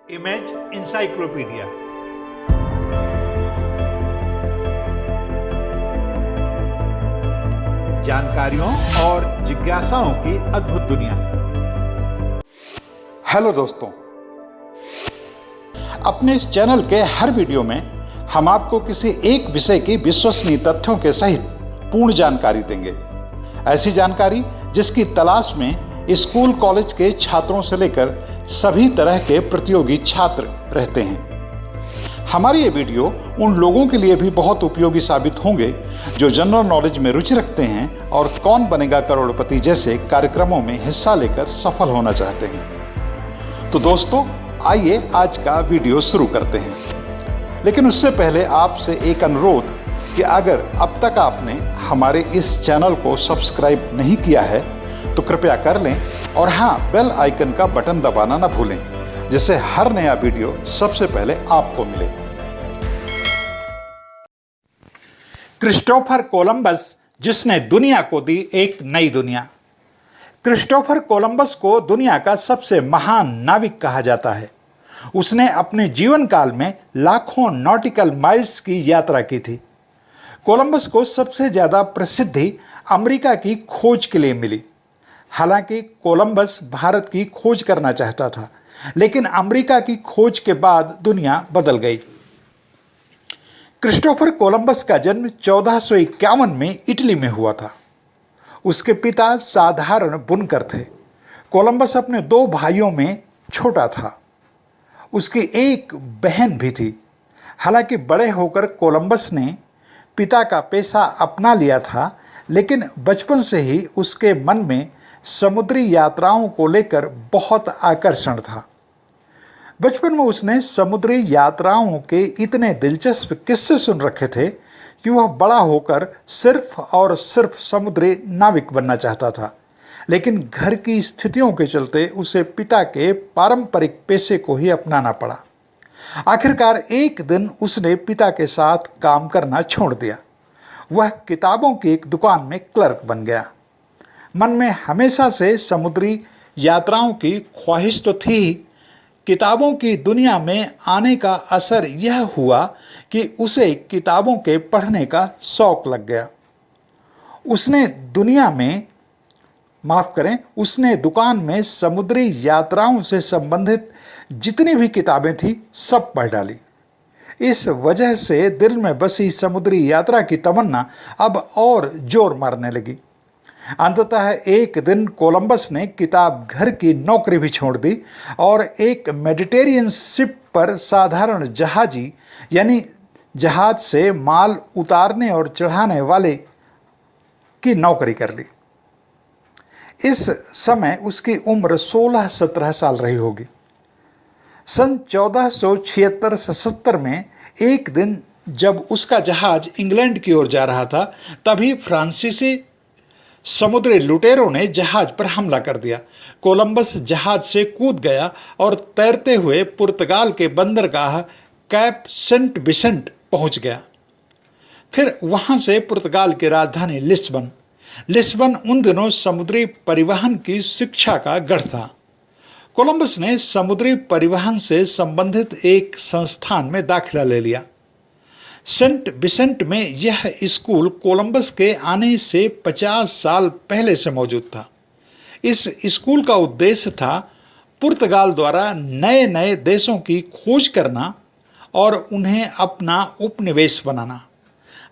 Image encyclopedia. जानकारियों और जिज्ञासाओं की अद्भुत दुनिया। हेलो दोस्तों, अपने इस चैनल के हर वीडियो में हम आपको किसी एक विषय की विश्वसनीय तथ्यों के सहित पूर्ण जानकारी देंगे। ऐसी जानकारी जिसकी तलाश में स्कूल कॉलेज के छात्रों से लेकर सभी तरह के प्रतियोगी छात्र रहते हैं। हमारी ये वीडियो उन लोगों के लिए भी बहुत उपयोगी साबित होंगे जो जनरल नॉलेज में रुचि रखते हैं और कौन बनेगा करोड़पति जैसे कार्यक्रमों में हिस्सा लेकर सफल होना चाहते हैं। तो दोस्तों, आइए आज का वीडियो शुरू करते हैं। लेकिन उससे पहले आपसे एक अनुरोध कि अगर अब तक आपने हमारे इस चैनल को सब्सक्राइब नहीं किया है तो कृपया कर लें और हाँ, बेल आइकन का बटन दबाना ना भूलें, जिससे हर नया वीडियो सबसे पहले आपको मिले। क्रिस्टोफर कोलंबस, जिसने दुनिया को दी एक नई दुनिया। क्रिस्टोफर कोलंबस को दुनिया का सबसे महान नाविक कहा जाता है। उसने अपने जीवन काल में लाखों नॉटिकल माइल्स की यात्रा की थी। कोलंबस को सबसे ज्यादा प्रसिद्धि अमेरिका की खोज के लिए मिली। हालांकि कोलंबस भारत की खोज करना चाहता था, लेकिन अमेरिका की खोज के बाद दुनिया बदल गई। क्रिस्टोफर कोलंबस का जन्म 1451 में इटली में हुआ था। उसके पिता साधारण बुनकर थे। कोलंबस अपने दो भाइयों में छोटा था। उसकी एक बहन भी थी। हालांकि बड़े होकर कोलंबस ने पिता का पेशा अपना लिया था, लेकिन बचपन से ही उसके मन में समुद्री यात्राओं को लेकर बहुत आकर्षण था। बचपन में उसने समुद्री यात्राओं के इतने दिलचस्प किस्से सुन रखे थे कि वह बड़ा होकर सिर्फ और सिर्फ समुद्री नाविक बनना चाहता था। लेकिन घर की स्थितियों के चलते उसे पिता के पारंपरिक पेशे को ही अपनाना पड़ा। आखिरकार एक दिन उसने पिता के साथ काम करना छोड़ दिया। वह किताबों की एक दुकान में क्लर्क बन गया। मन में हमेशा से समुद्री यात्राओं की ख्वाहिश तो थी। किताबों की दुनिया में आने का असर यह हुआ कि उसे किताबों के पढ़ने का शौक लग गया। उसने दुकान में समुद्री यात्राओं से संबंधित जितनी भी किताबें थी सब पढ़ डाली। इस वजह से दिल में बसी समुद्री यात्रा की तमन्ना अब और जोर मारने लगी। अंततः एक दिन कोलंबस ने किताब घर की नौकरी भी छोड़ दी और एक मेडिटेरियन शिप पर साधारण जहाजी यानी जहाज से माल उतारने और चढ़ाने वाले की नौकरी कर ली। इस समय उसकी उम्र 16-17 साल रही होगी। सन 1476-77 में एक दिन जब उसका जहाज इंग्लैंड की ओर जा रहा था, तभी फ्रांसीसी समुद्री लुटेरों ने जहाज पर हमला कर दिया। कोलंबस जहाज से कूद गया और तैरते हुए पुर्तगाल के बंदरगाह कैप सेंट विसेंट पहुंच गया। फिर वहां से पुर्तगाल की राजधानी लिस्बन उन दिनों समुद्री परिवहन की शिक्षा का गढ़ था। कोलंबस ने समुद्री परिवहन से संबंधित एक संस्थान में दाखिला ले लिया। सेंट विसेंट में यह स्कूल कोलंबस के आने से 50 साल पहले से मौजूद था। इस स्कूल का उद्देश्य था पुर्तगाल द्वारा नए नए देशों की खोज करना और उन्हें अपना उपनिवेश बनाना।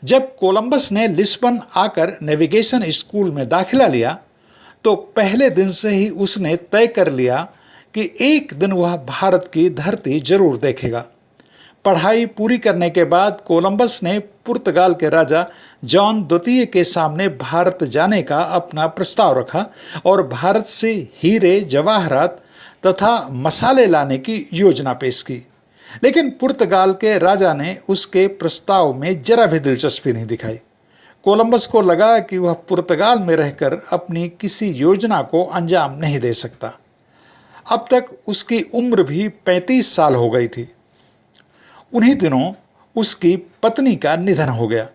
जब कोलंबस ने लिस्बन आकर नेविगेशन स्कूल में दाखिला लिया तो पहले दिन से ही उसने तय कर लिया कि एक दिन वह भारत की धरती जरूर देखेगा। पढ़ाई पूरी करने के बाद कोलंबस ने पुर्तगाल के राजा जॉन द्वितीय के सामने भारत जाने का अपना प्रस्ताव रखा और भारत से हीरे जवाहरात तथा मसाले लाने की योजना पेश की। लेकिन पुर्तगाल के राजा ने उसके प्रस्ताव में जरा भी दिलचस्पी नहीं दिखाई। कोलंबस को लगा कि वह पुर्तगाल में रहकर अपनी किसी योजना को अंजाम नहीं दे सकता। अब तक उसकी उम्र भी 35 साल हो गई थी। उन्हीं दिनों उसकी पत्नी का निधन हो गया,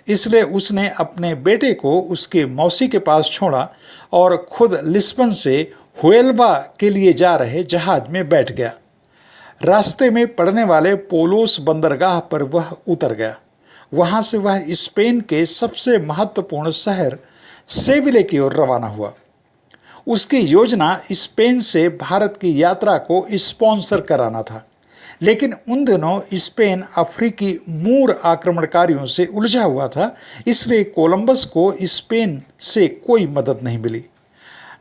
इसलिए उसने अपने बेटे को उसके मौसी के पास छोड़ा और खुद लिस्बन से हुएल्वा के लिए जा रहे जहाज में बैठ गया। रास्ते में पड़ने वाले पोलोस बंदरगाह पर वह उतर गया। वहां से वह स्पेन के सबसे महत्वपूर्ण शहर सेविले की ओर रवाना हुआ। उसकी योजना स्पेन से भारत की यात्रा को स्पॉन्सर कराना था, लेकिन उन दिनों स्पेन अफ्रीकी मूर आक्रमणकारियों से उलझा हुआ था, इसलिए कोलंबस को स्पेन से कोई मदद नहीं मिली।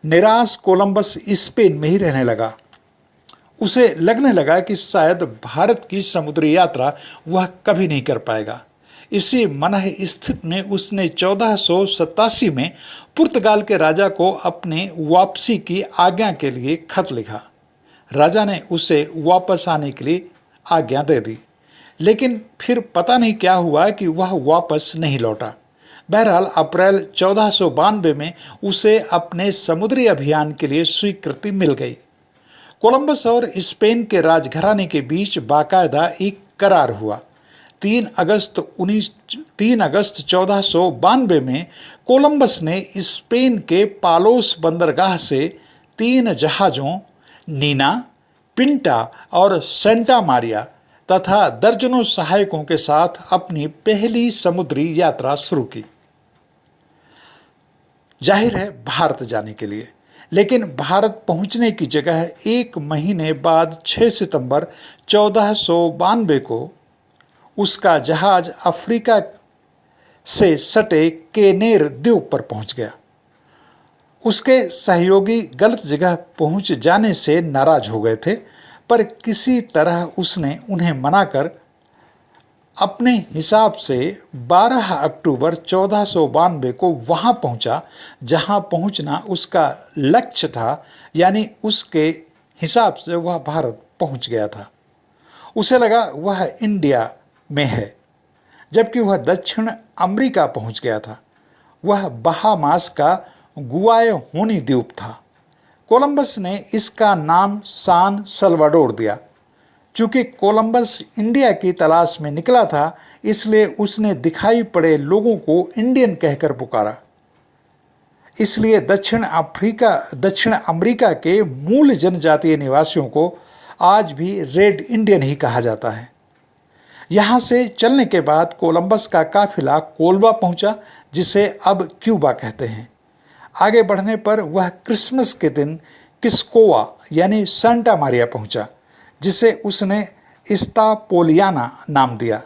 निराश कोलंबस स्पेन में ही रहने लगा। उसे लगने लगा कि शायद भारत की समुद्री यात्रा वह कभी नहीं कर पाएगा। इसी मनह स्थिति में उसने 1487 में पुर्तगाल के राजा को अपने वापसी की आज्ञा के लिए खत लिखा। राजा ने उसे वापस आने के लिए आज्ञा दे दी, लेकिन फिर पता नहीं क्या हुआ कि वह वापस नहीं लौटा। बहरहाल अप्रैल 1492 में उसे अपने समुद्री अभियान के लिए स्वीकृति मिल गई। कोलंबस और स्पेन के राजघराने के बीच बाकायदा एक करार हुआ। 3 अगस्त 1492 में कोलंबस ने स्पेन के पालोस बंदरगाह से 3 जहाज़ों नीना, पिंटा और सेंटा मारिया तथा दर्जनों सहायकों के साथ अपनी पहली समुद्री यात्रा शुरू की। जाहिर है भारत जाने के लिए, लेकिन भारत पहुंचने की जगह 1 महीने बाद 6 सितंबर 1492 को उसका जहाज अफ्रीका से सटे केनेर द्वीप पर पहुंच गया। उसके सहयोगी गलत जगह पहुंच जाने से नाराज हो गए थे, पर किसी तरह उसने उन्हें मनाकर अपने हिसाब से 12 अक्टूबर 1492 को वहां पहुंचा जहां पहुंचना उसका लक्ष्य था, यानी उसके हिसाब से वह भारत पहुंच गया था। उसे लगा वह इंडिया में है, जबकि वह दक्षिण अमेरिका पहुंच गया था। वह बहामास का गुआयहोनी द्वीप था। कोलंबस ने इसका नाम सान सल्वाडोर दिया। चूंकि कोलंबस इंडिया की तलाश में निकला था, इसलिए उसने दिखाई पड़े लोगों को इंडियन कहकर पुकारा। इसलिए दक्षिण अमेरिका के मूल जनजातीय निवासियों को आज भी रेड इंडियन ही कहा जाता है। यहाँ से चलने के बाद कोलंबस का काफिला कोलबा पहुंचा, जिसे अब क्यूबा कहते हैं। आगे बढ़ने पर वह क्रिसमस के दिन किस्कोवा यानी सेंटा मारिया पहुंचा, जिसे उसने इस्तापोलियाना नाम दिया।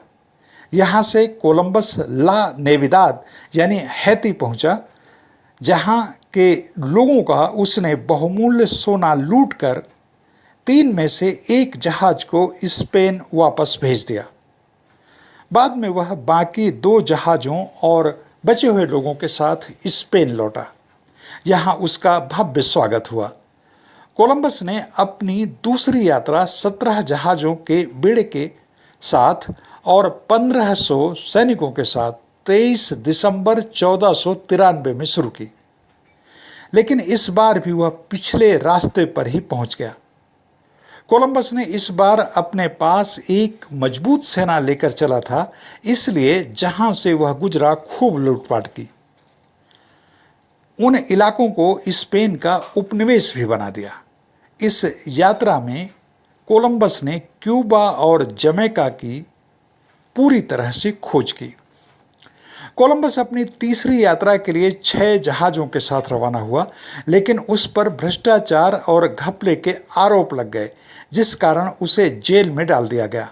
यहाँ से कोलंबस ला नेविदाद यानी हैती पहुंचा, जहाँ के लोगों का उसने बहुमूल्य सोना लूटकर 3 में से 1 जहाज को स्पेन वापस भेज दिया। बाद में वह बाकी 2 जहाज़ों और बचे हुए लोगों के साथ स्पेन लौटा। यहाँ उसका भव्य स्वागत हुआ। कोलंबस ने अपनी दूसरी यात्रा 17 जहाज़ों के बेड़े के साथ और 1500 सैनिकों के साथ 23 दिसंबर 1493 में शुरू की, लेकिन इस बार भी वह पिछले रास्ते पर ही पहुंच गया। कोलंबस ने इस बार अपने पास एक मजबूत सेना लेकर चला था, इसलिए जहां से वह गुजरा खूब लूटपाट की। उन इलाकों को स्पेन का उपनिवेश भी बना दिया। इस यात्रा में कोलंबस ने क्यूबा और जमैका की पूरी तरह से खोज की। कोलंबस अपनी तीसरी यात्रा के लिए 6 जहाज़ों के साथ रवाना हुआ, लेकिन उस पर भ्रष्टाचार और घपले के आरोप लग गए, जिस कारण उसे जेल में डाल दिया गया।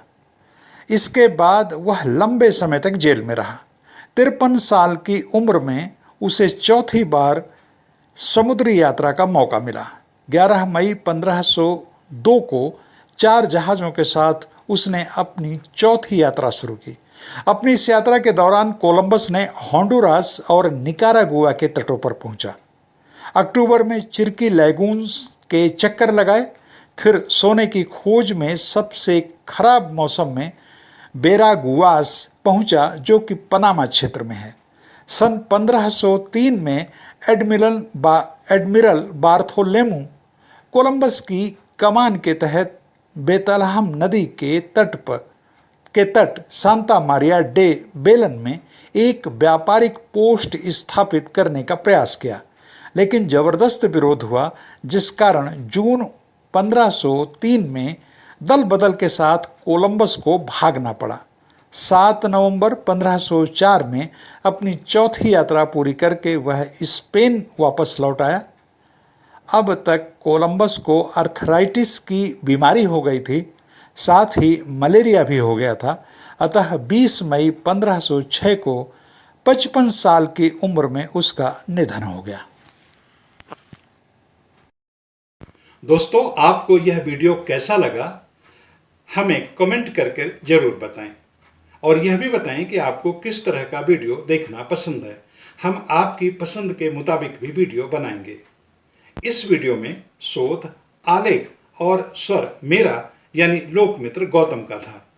इसके बाद वह लंबे समय तक जेल में रहा। 53 साल की उम्र में उसे चौथी बार समुद्री यात्रा का मौका मिला। 11 मई 1502 को 4 जहाज़ों के साथ उसने अपनी चौथी यात्रा शुरू की। अपनी इस यात्रा के दौरान कोलंबस ने होंडुरास और निकारागुआ के तटों पर पहुंचा। अक्टूबर में चिरकी लैगून्स के चक्कर लगाए, फिर सोने की खोज में सबसे खराब मौसम में बेरागुआस पहुंचा, जो कि पनामा क्षेत्र में है। सन 1503 में एडमिरल बार्थोलेमू कोलंबस की कमान के तहत बेतलहम नदी के तट सांता मारिया डे बेलन में एक व्यापारिक पोस्ट स्थापित करने का प्रयास किया, लेकिन जबरदस्त विरोध हुआ, जिस कारण जून 1503 में दल बदल के साथ कोलंबस को भागना पड़ा। 7 नवंबर 1504 में अपनी चौथी यात्रा पूरी करके वह स्पेन वापस लौट आया। अब तक कोलंबस को अर्थराइटिस की बीमारी हो गई थी, साथ ही मलेरिया भी हो गया था। अतः 20 मई 1506 को 55 साल की उम्र में उसका निधन हो गया। दोस्तों, आपको यह वीडियो कैसा लगा हमें कमेंट करके जरूर बताएं और यह भी बताएं कि आपको किस तरह का वीडियो देखना पसंद है। हम आपकी पसंद के मुताबिक भी वीडियो बनाएंगे। इस वीडियो में शोध, आलेख और स्वर मेरा यानी लोकमित्र गौतम का था।